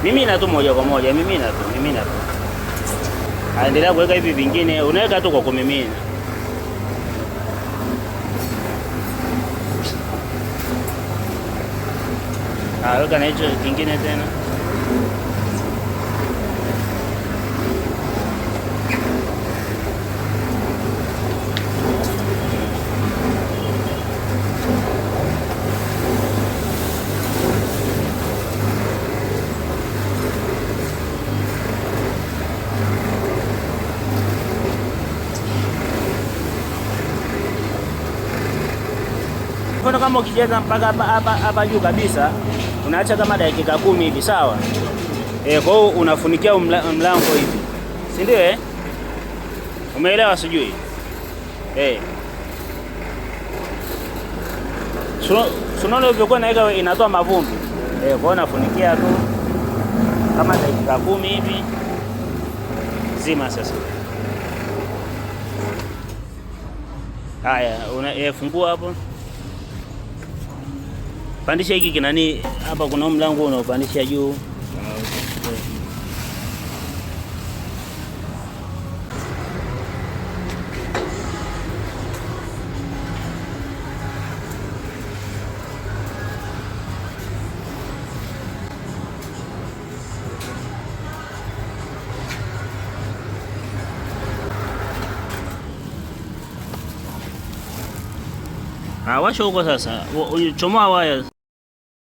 Mimina tu moja kwa moja, mimina tu. Endelea kuweka hivi vingine, unaweka tu kwa kumimina. Weka na hicho kingine tena. Mfano kama ukijaza mpaka hapa juu kabisa, unaacha kama dakika 10 hivi, sawa? Kwa hiyo unafunikia mlango hivi, si ndio? Umeelewa sijui? Sunaona ulivyokuwa naweka inatoa mavumbi. Kwa hiyo unafunikia tu kama dakika 10 hivi, zima sasa. Haya, fungua hapo. Pandisha hiki kinani hapa, kuna mlango unaopandisha juu. Washa huko sasa, chomoa waya.